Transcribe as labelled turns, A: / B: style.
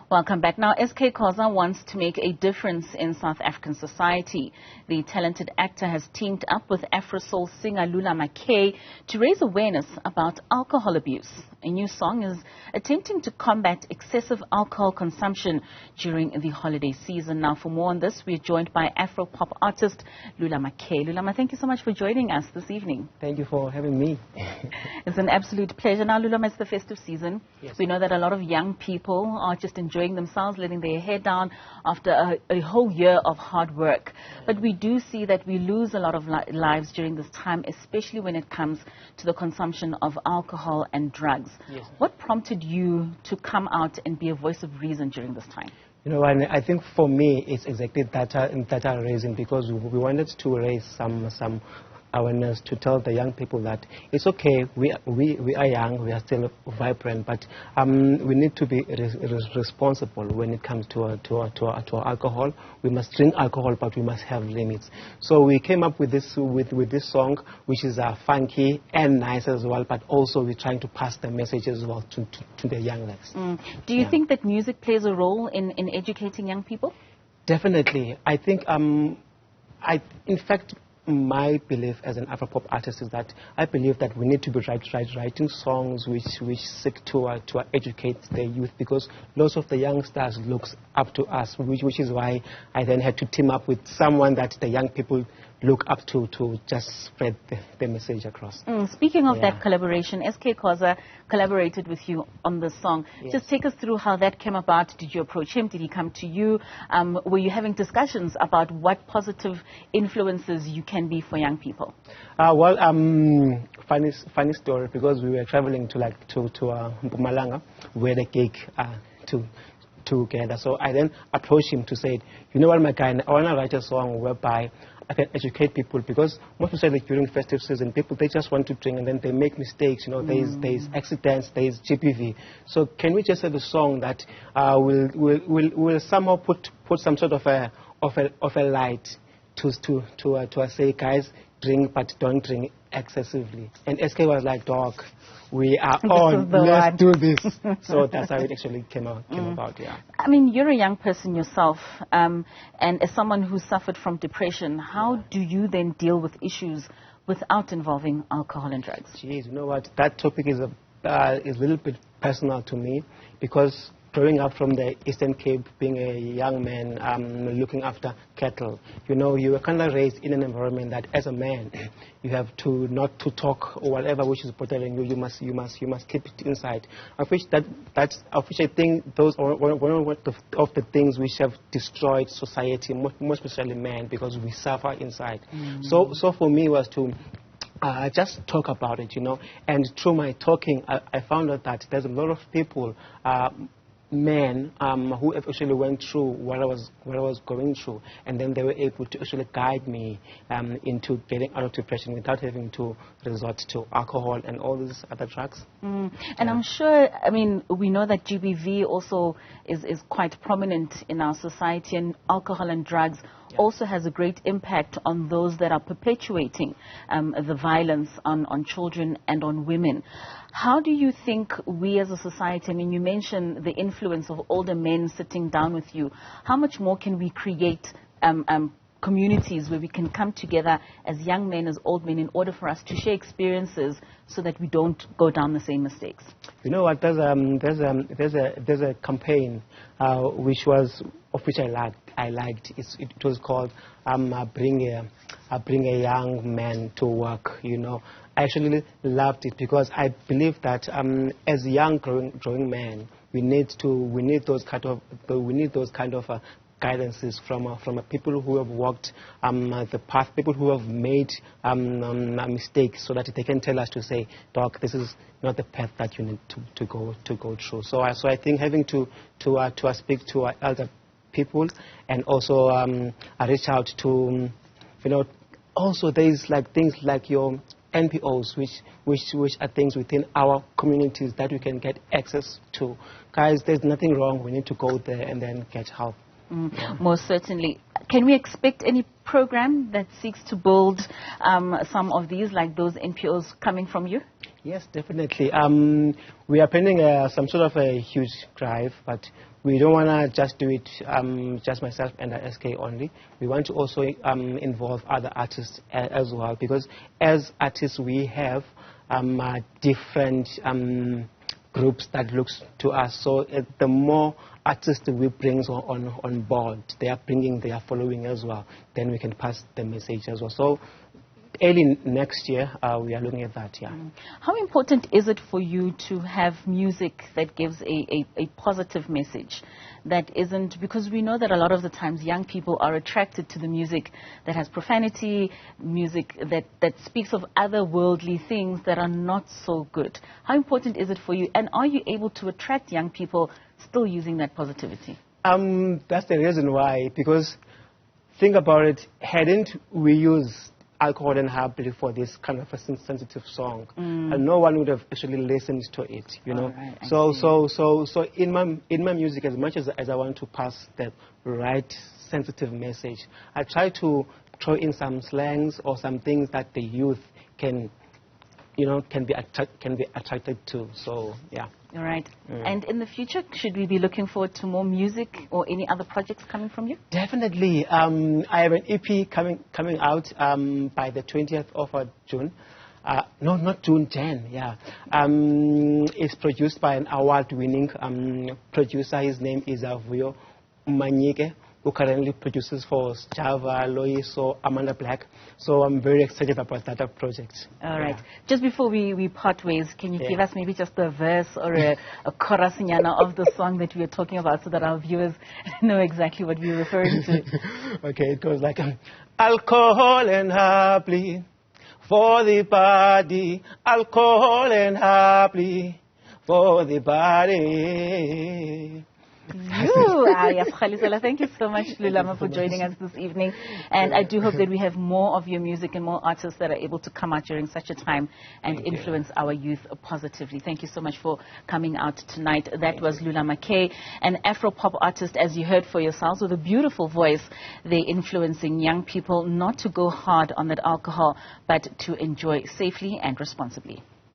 A: Welcome back. Now, SK Khoza wants to make a difference in South African society. The talented actor has teamed up with Afro-soul singer Lulama K to raise awareness about alcohol abuse. A new song is attempting to combat excessive alcohol consumption during the holiday season. Now, for more on this, we're joined by Afro-pop artist Lulama K. Lulama, thank you so much for joining us this evening.
B: Thank you for having me.
A: It's an absolute pleasure. Now, Lulama, it's the festive season.
B: Yes.
A: We know that a lot of young people are just enjoying themselves, letting their hair down after a whole year of hard work. But we do see that we lose a lot of lives during this time, especially when it comes to the consumption of alcohol and drugs.
B: Yes.
A: What prompted you to come out and be a voice of reason during this time?
B: You know, and I think for me, it's exactly data raising, because we wanted to raise some awareness to tell the young people that it's okay, we are young, we are still vibrant, but we need to be responsible when it comes to alcohol. We must drink alcohol, but we must have limits. So we came up with this song, which is funky and nice as well, but also we're trying to pass the message as well to the young lads.
A: Do you think that music plays a role in educating young people? Definitely.
B: I think, in fact, my belief as an Afro-pop artist is that I believe that we need to be writing songs which seek to educate the youth, because lots of the youngsters looks up to us, which is why I then had to team up with someone that the young people look up to just spread the message across.
A: Speaking of that collaboration, SK Khoza collaborated with you on this song.
B: Yes.
A: Just take us through how that came about. Did you approach him? Did he come to you? Were you having discussions about what positive influences you can be for young people?
B: Funny story, because we were traveling to Mpumalanga, where the gig together. So I then approached him to say, you know what, my guy, I want to write a song whereby I can educate people, because most especially during festive season, people, they just want to drink and then they make mistakes. You know, there's accidents, there's GPV. So can we just have a song that will somehow put some sort of a light to say, guys, drink, but don't drink excessively. And SK was like, dog, we are on, let's do this. So that's how it actually came about, yeah.
A: I mean, you're a young person yourself, and as someone who suffered from depression, how do you then deal with issues without involving alcohol and drugs?
B: Jeez, you know what, that topic is a little bit personal to me, because growing up from the Eastern Cape, being a young man, looking after cattle, you know, you were kind of raised in an environment that as a man, you have to not to talk or whatever which is bothering you. You must keep it inside. Of which I think those are one of the things which have destroyed society, more especially men, because we suffer inside. So for me was to just talk about it, you know, and through my talking, I found out that there's a lot of people, men who have actually went through what I was going through, and then they were able to actually guide me into getting out of depression without having to resort to alcohol and all these other drugs.
A: And I'm sure, I mean, we know that GBV also is quite prominent in our society, and alcohol and drugs also has a great impact on those that are perpetuating the violence on children and on women. How do you think we as a society, I mean, you mentioned the influence of older men sitting down with you. How much more can we create communities where we can come together as young men, as old men, in order for us to share experiences so that we don't go down the same mistakes?
B: You know what? There's a campaign which I liked. It was called Bring a Young Man to Work. You know, I actually loved it, because I believe that as young growing men, we need those kind of guidances from people who have walked the path, people who have made mistakes, so that they can tell us to say, doc, this is not the path that you need to go through. So I think having to speak to our elder people, and also reach out to, you know, also there's like things like your NPOs, which are things within our communities that we can get access to. Guys, there's nothing wrong. We need to go there and then get help.
A: Most certainly. Can we expect any program that seeks to build some of these, like those NPOs coming from you?
B: Yes, definitely. We are planning some sort of a huge drive, but we don't want to just do it just myself and the SK only. We want to also involve other artists as well, because as artists we have different groups that looks to us. So the more artists we bring on board, they are bringing their following as well, then we can pass the message as well. So early next year, we are looking at that, yeah.
A: How important is it for you to have music that gives a positive message? That isn't, because we know that a lot of the times young people are attracted to the music that has profanity, music that speaks of other worldly things that are not so good. How important is it for you, and are you able to attract young people still using that positivity?
B: That's the reason why, because think about it, hadn't we used alcohol and happily for this kind of a sensitive song, and no one would have actually listened to it, you know.
A: Right,
B: so in my music, as much as I want to pass that right sensitive message, I try to throw in some slangs or some things that the youth can, you know, can be attracted to. So yeah.
A: All right. And in the future, should we be looking forward to more music or any other projects coming from you?
B: Definitely. I have an EP coming out by the 20th of June. No, not June 10, yeah. It's produced by an award-winning producer. His name is Avuyo Manyike, who currently produces for Java, Loiso, Amanda Black. So I'm very excited about that project.
A: All right. Just before we part ways, can you give us maybe just a verse or a chorus of the song that we are talking about, so that our viewers know exactly what we're referring to?
B: Okay, it goes like, alcohol and happily for the body, alcohol and happily for the body.
A: Thank you so much, Lulama, for joining us this evening. And I do hope that we have more of your music and more artists that are able to come out during such a time and influence our youth positively. Thank you so much for coming out tonight. That was Lulama K, an Afro-pop artist, as you heard for yourselves, with a beautiful voice. They're influencing young people not to go hard on that alcohol, but to enjoy safely and responsibly.